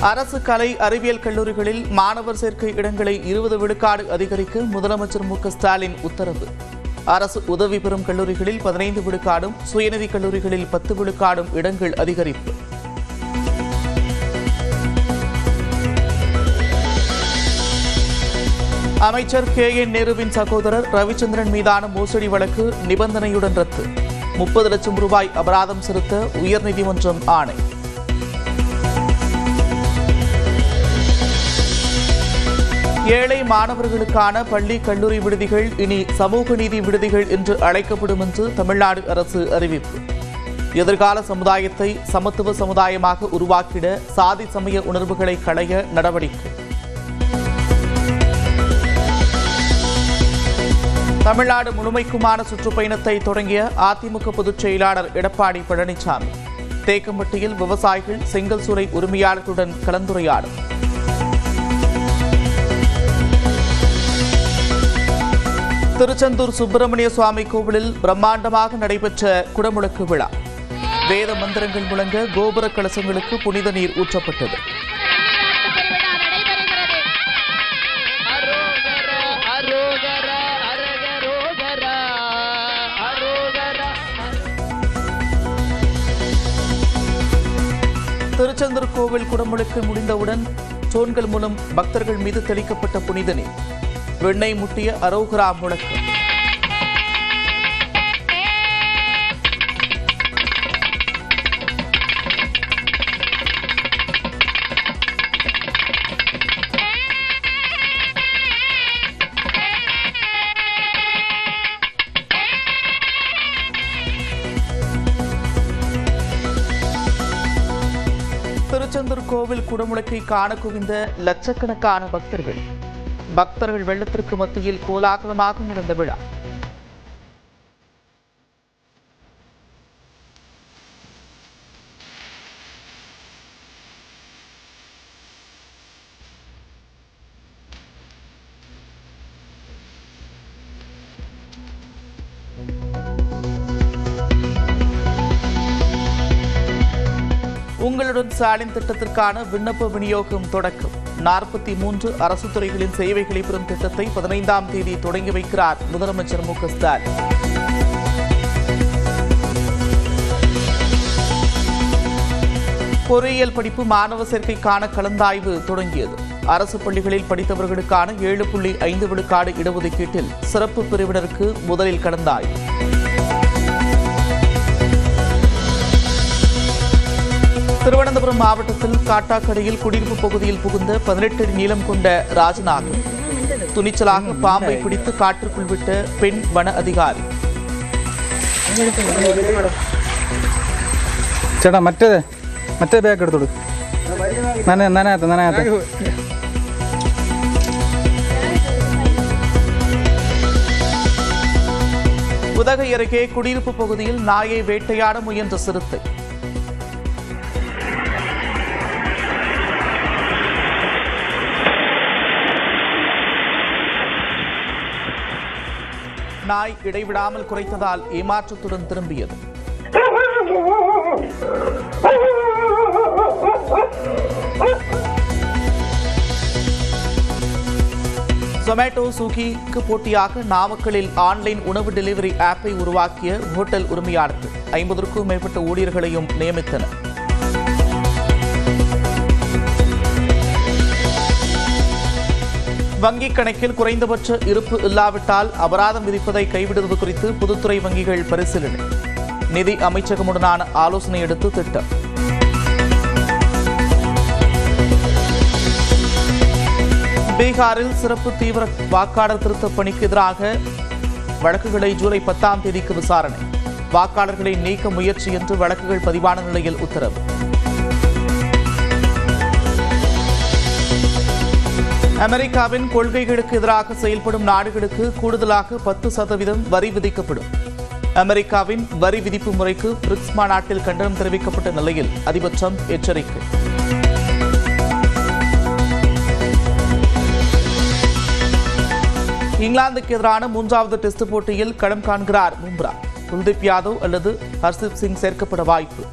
அரசு கலை அறிவியல் கல்லூரிகளில் மாணவர் சேர்க்கை இடங்களை 20 விழுக்காடு அதிகரிக்க முதலமைச்சர் மு.க.ஸ்டாலின் உத்தரவு. அரசு உதவி பெறும் கல்லூரிகளில் 15 விழுக்காடும், சுயநிதி கல்லூரிகளில் 10 விழுக்காடும் இடங்கள் அதிகரிப்பு. அமைச்சர் K.N. நேருவின் சகோதரர் ரவிச்சந்திரன் மீதான மோசடி வழக்கு நிபந்தனையுடன் ரத்து. 30 லட்சம் ரூபாய் அபராதம் செலுத்த உயர்நீதிமன்றம் ஆணை. ஏழை மாணவர்களுக்கான பள்ளி கல்லூரி விடுதிகள் இனி சமூக நீதி விடுதிகள் என்று அழைக்கப்படும் என்று தமிழ்நாடு அரசு அறிவிப்பு. எதிர்கால சமுதாயத்தை சமத்துவ சமுதாயமாக உருவாக்கிட சாதி சமய உணர்வுகளை களைய நடவடிக்கை. தமிழ்நாடு முழுமைக்குமான சுற்றுப்பயணத்தை தொடங்கிய அதிமுக பொதுச் செயலாளர் எடப்பாடி பழனிசாமி தேக்கம்பட்டியில் விவசாயிகள் செங்கல் சூளை உரிமையாளர்களுடன் கலந்துரையாடல். திருச்செந்தூர் சுப்பிரமணிய சுவாமி கோவிலில் பிரம்மாண்டமாக நடைபெற்ற குடமுழக்கு விழா. வேத மந்திரங்கள் முழங்க கோபுர கலசங்களுக்கு புனித நீர் ஊற்றப்பட்டது. திருச்செந்தூர் கோவில் குடமுழுக்கு முடிந்தவுடன் தோன்கள் மூலம் பக்தர்கள் மீது தெளிக்கப்பட்ட புனித நீர். வெண்ணெய் முட்டிய அரோகரா முழக்கம். திருச்செந்தூர் கோவில் குடமுழுக்கை காண குவிந்த லட்சக்கணக்கான பக்தர்கள் வெள்ளத்திற்கு மத்தியில் கோலாகலமாக நடந்த விழா. உங்களுடன் ஸ்டாலின் திட்டத்திற்கான விண்ணப்ப விநியோகம் தொடக்கம். 43 அரசு துறைகளின் சேவைகளை பெறும் திட்டத்தை 15ஆம் தேதி தொடங்கி வைக்கிறார் முதலமைச்சர் மு.க.ஸ்டாலின். பொறியியல் படிப்பு மாணவர் சேர்க்கைக்கான கலந்தாய்வு தொடங்கியது. அரசு பள்ளிகளில் படித்தவர்களுக்கான 7.5 விழுக்காடு இடஒதுக்கீட்டில் சிறப்பு பிரிவினருக்கு முதலில் கலந்தாய்வு. திருவனந்தபுரம் மாவட்டத்தில் காட்டாக்கடையில் குடியிருப்பு பகுதியில் புகுந்த 18 அடி நீளம் கொண்ட ராஜநாகம். துணிச்சலாக பாம்பை பிடித்து காற்றுக்குள் விட்ட பெண் வன அதிகாரி. ചേട്ടാ മറ്റേ ബാഗ് എടുത്തോളൂ. നനയാത്ത உதகை அருகே குடியிருப்பு பகுதியில் நாயை வேட்டையாட முயன்ற சிறுத்தை. நாய் இடைவிடாமல் குறைத்ததால் ஏமாற்றத்துடன் திரும்பியது. ஜொமேட்டோ ஸ்விக்கிக்கு போட்டியாக நாமக்கலில் ஆன்லைன் உணவு டெலிவரி ஆப்பை உருவாக்கிய ஹோட்டல் உரிமையாளர்கள் 50க்கும் மேற்பட்ட ஊழியர்களையும் நியமித்தனர். வங்கிக் கணக்கில் குறைந்தபட்ச இருப்பு இல்லாவிட்டால் அபராதம் விதிப்பதை கைவிடுவது குறித்து பொதுத்துறை வங்கிகள் பரிசீலனை. நிதி அமைச்சகமுடனான ஆலோசனை எடுத்து திட்டம். பீகாரில் சிறப்பு தீவிர வாக்காளர் திருத்தப் பணிக்கு எதிராக வழக்குகளை ஜூலை 10ஆம் தேதிக்கு விசாரணை. வாக்காளர்களை நீக்க முயற்சி என்று வழக்குகள் பதிவான நிலையில் உத்தரவு. அமெரிக்காவின் கொள்கைகளுக்கு எதிராக செயல்படும் நாடுகளுக்கு கூடுதலாக 10% வரி விதிக்கப்படும். அமெரிக்காவின் வரி விதிப்பு முறைக்கு பிரிக்ஸ் மாநாட்டில் கண்டனம் தெரிவிக்கப்பட்ட நிலையில் அதிபர் ட்ரம்ப் எச்சரிக்கை. இங்கிலாந்துக்கு எதிரான 3வது டெஸ்ட் போட்டியில் களம் காண்கிறார் பும்ரா. குல்தீப் யாதவ் அல்லது ஹர்ஷ்தீப் சிங் சேர்க்கப்பட வாய்ப்பு.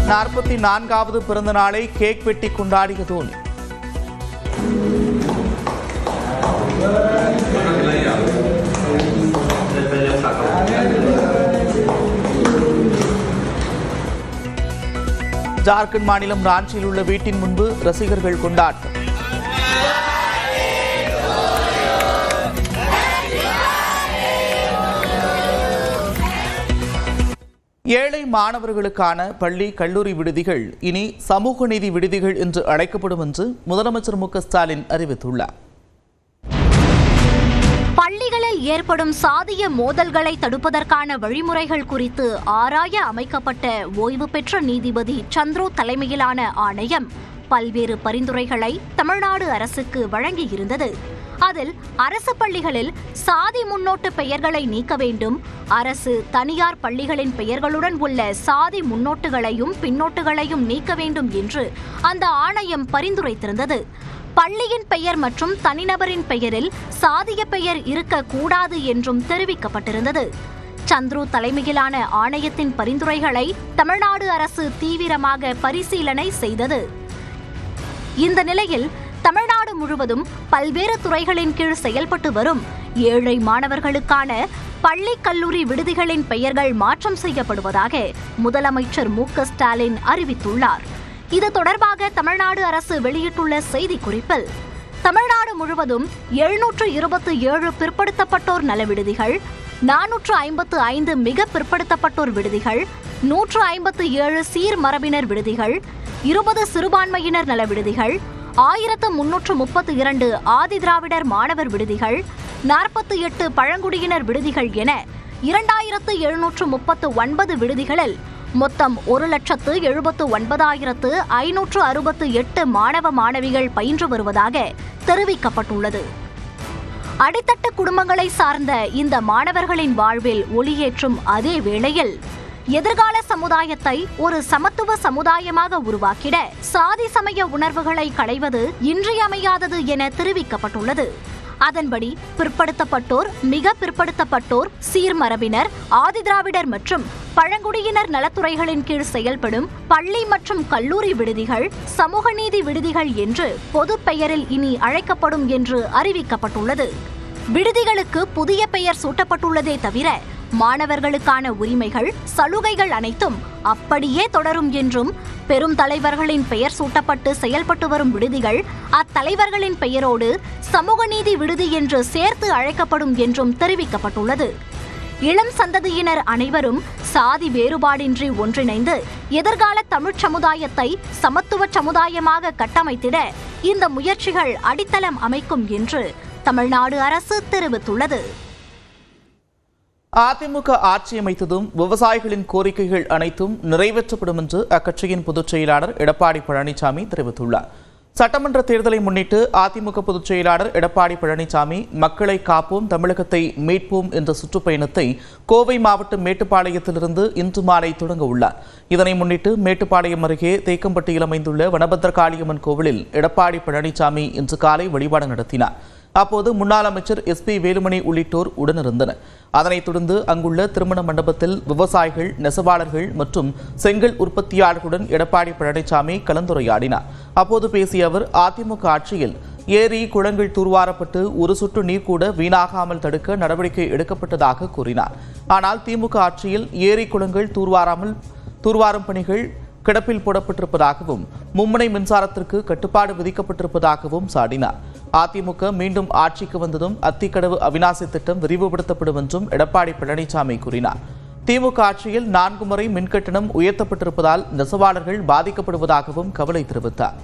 44வது பிறந்த நாளை கேக் வெட்டி கொண்டாடிய தோனி. ஜார்க்கண்ட் மாநிலம் ராஞ்சியில் உள்ள வீட்டின் முன்பு ரசிகர்கள் கொண்டாட்டம். ஏழை மாணவர்களுக்கான பள்ளி கல்லூரி விடுதிகள் இனி சமூக நீதி விடுதிகள் என்று அழைக்கப்படும் என்று முதலமைச்சர் மு க ஸ்டாலின் அறிவித்துள்ளார். பள்ளிகளில் ஏற்படும் சாதிய மோதல்களை தடுப்பதற்கான வழிமுறைகள் குறித்து ஆராய அமைக்கப்பட்ட ஓய்வு பெற்ற நீதிபதி சந்துரு தலைமையிலான ஆணையம் பல்வேறு பரிந்துரைகளை தமிழ்நாடு அரசுக்கு வழங்கியிருந்தது. அதில் அரசு பள்ளிகளில் சாதி முன்னோட்டு பெயர்களை நீக்க வேண்டும், அரசு தனியார் பள்ளிகளின் பெயர்களுடன் உள்ள சாதி முன்னோட்டுகளையும் பின்னோட்டுகளையும் நீக்க வேண்டும் என்று அந்த ஆணையம் பரிந்துரைத்திருந்தது. பள்ளியின் பெயர் மற்றும் தனிநபரின் பெயரில் சாதிய பெயர் இருக்கக்கூடாது என்றும் தெரிவிக்கப்பட்டிருந்தது. சந்துரு தலைமையிலான ஆணையத்தின் பரிந்துரைகளை தமிழ்நாடு அரசு தீவிரமாக பரிசீலனை செய்தது. இந்த நிலையில் தமிழ்நாடு முழுவதும் பல்வேறு துறைகளின் கீழ் செயல்பட்டு வரும் ஏழை மாணவர்களுக்கான பள்ளி கல்லூரி விடுதிகளின் பெயர்கள் மாற்றம் செய்யப்படுவதாக முதலமைச்சர் மு க ஸ்டாலின் அறிவித்துள்ளார். இது தொடர்பாக தமிழ்நாடு அரசு வெளியிட்டுள்ள செய்திக்குறிப்பில், தமிழ்நாடு முழுவதும் 727 பிற்படுத்தப்பட்டோர் நல விடுதிகள், 455 மிக பிற்படுத்தப்பட்டோர் விடுதிகள், 157 சீர்மரபினர் விடுதிகள், 20 சிறுபான்மையினர் நல விடுதிகள், 1332 ஆதிதிராவிடர் மாணவர் விடுதிகள், 48 பழங்குடியினர் விடுதிகள் என 2739 விடுதிகளில் மொத்தம் 1,79,568 மாணவ மாணவிகள் பயின்று வருவதாக தெரிவிக்கப்பட்டுள்ளது. அடித்தட்டு குடும்பங்களை சார்ந்த இந்த மாணவர்களின் வாழ்வில் ஒளியேற்றும் அதே வேளையில் எதிர்கால சமுதாயத்தை ஒரு சமத்துவ சமுதாயமாக உருவாக்கிட சாதி சமய உணர்வுகளை களைவது இன்றியமையாதது என தெரிவிக்கப்பட்டுள்ளது. அதன்படி பிற்படுத்தப்பட்டோர், மிக பிற்படுத்தப்பட்டோர், சீர்மரபினர், ஆதிதிராவிடர் மற்றும் பழங்குடியினர் நலத்துறைகளின் கீழ் செயல்படும் பள்ளி மற்றும் கல்லூரி விடுதிகள் சமூக நீதி விடுதிகள் என்று பொது பெயரில் இனி அழைக்கப்படும் என்று அறிவிக்கப்பட்டுள்ளது. விடுதிகளுக்கு புதிய பெயர் சூட்டப்பட்டுள்ளதே தவிர மாணவர்களுக்கான உரிமைகள், சலுகைகள் அனைத்தும் அப்படியே தொடரும் என்றும், பெரும் தலைவர்களின் பெயர் சூட்டப்பட்டு செயல்பட்டு வரும் விடுதிகள் அத்தலைவர்களின் பெயரோடு சமூக நீதி விடுதி என்று சேர்த்து அழைக்கப்படும் என்றும் தெரிவிக்கப்பட்டுள்ளது. இளம் சந்ததியினர் அனைவரும் சாதி வேறுபாடின்றி ஒன்றிணைந்து எதிர்கால தமிழ்ச் சமுதாயத்தை சமத்துவ சமுதாயமாக கட்டமைத்திட இந்த முயற்சிகள் அடித்தளம் அமைக்கும் என்று தமிழ்நாடு அரசு தெரிவித்துள்ளது. அதிமுக ஆட்சி அமைத்ததும் விவசாயிகளின் கோரிக்கைகள் அனைத்தும் நிறைவேற்றப்படும் என்று அக்கட்சியின் பொதுச் செயலாளர் எடப்பாடி பழனிசாமி தெரிவித்துள்ளார். சட்டமன்ற தேர்தலை முன்னிட்டு அதிமுக பொதுச் செயலாளர் எடப்பாடி பழனிசாமி மக்களை காப்போம், தமிழகத்தை மீட்போம் என்ற சுற்றுப்பயணத்தை கோவை மாவட்டம் மேட்டுப்பாளையத்திலிருந்து இன்று மாலை தொடங்க உள்ளார். இதனை முன்னிட்டு மேட்டுப்பாளையம் அருகே தேக்கம்பட்டியில் அமைந்துள்ள வனபத்திரகாளியம்மன் கோவிலில் எடப்பாடி பழனிசாமி இன்று காலை வழிபாடு நடத்தினார். அப்போது முன்னாள் அமைச்சர் SP வேலுமணி உள்ளிட்டோர் உடனிருந்தனர். அதனைத் தொடர்ந்து அங்குள்ள திருமண மண்டபத்தில் விவசாயிகள், நெசவாளர்கள் மற்றும் செங்கல் உற்பத்தியாளர்களுடன் எடப்பாடி பழனிசாமி கலந்துரையாடினார். அப்போது பேசிய அவர், அதிமுக ஆட்சியில் ஏரி, குளங்கள் தூர்வாரப்பட்டு ஒரு சொட்டு நீர் கூட வீணாகாமல் தடுக்க நடவடிக்கை எடுக்கப்பட்டதாக கூறினார். ஆனால் திமுக ஆட்சியில் ஏரி, குளங்கள் தூர்வாரும் பணிகள் கிடப்பில் போடப்பட்டிருப்பதாகவும், மும்முனை மின்சாரத்திற்கு கட்டுப்பாடு விதிக்கப்பட்டிருப்பதாகவும் சாடினார். அதிமுக மீண்டும் ஆட்சிக்கு வந்ததும் அத்திக்கடவு அவிநாசி திட்டம் விரிவுபடுத்தப்படும் என்றும் எடப்பாடி பழனிசாமி கூறினார். திமுக ஆட்சியில் 4 முறை மின்கட்டணம் உயர்த்தப்பட்டிருப்பதால் நெசவாளர்கள் பாதிக்கப்படுவதாகவும் கவலை தெரிவித்தார்.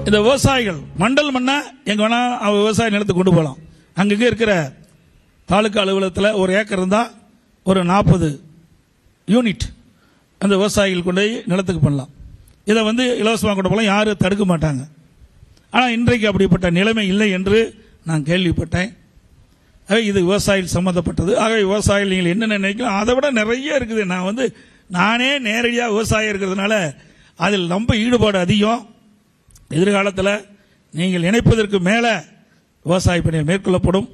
இந்த விவசாயிகள் மண்டல் மண்ணா எங்க வேணா விவசாய நிலத்துக்கு கொண்டு போகலாம். அங்கங்க இருக்கிற தாலுக்கா அலுவலகத்தில் ஒரு ஏக்கர் இருந்தா ஒரு 40 யூனிட் அந்த விவசாயிகள் கொண்டு நிலத்துக்கு பண்ணலாம். இதை இலவசமாக கொண்டு போகலாம், யாரும் தடுக்க மாட்டாங்க. ஆனால் இன்றைக்கு அப்படிப்பட்ட நிலைமை இல்லை என்று நான் கேள்விப்பட்டேன். இது விவசாயிகள் சம்மந்தப்பட்டது. ஆகவே விவசாயிகள் நீங்கள் என்ன நினைக்கலாம், அதை விட நிறைய இருக்குது. நானே நேரடியாக விவசாயம் இருக்கிறதுனால அதில் ரொம்ப ஈடுபாடு அதிகம். எதிர்காலத்தில் நீங்கள் நினைப்பதற்கு மேலே விவசாய பணிகள் மேற்கொள்ளப்படும்.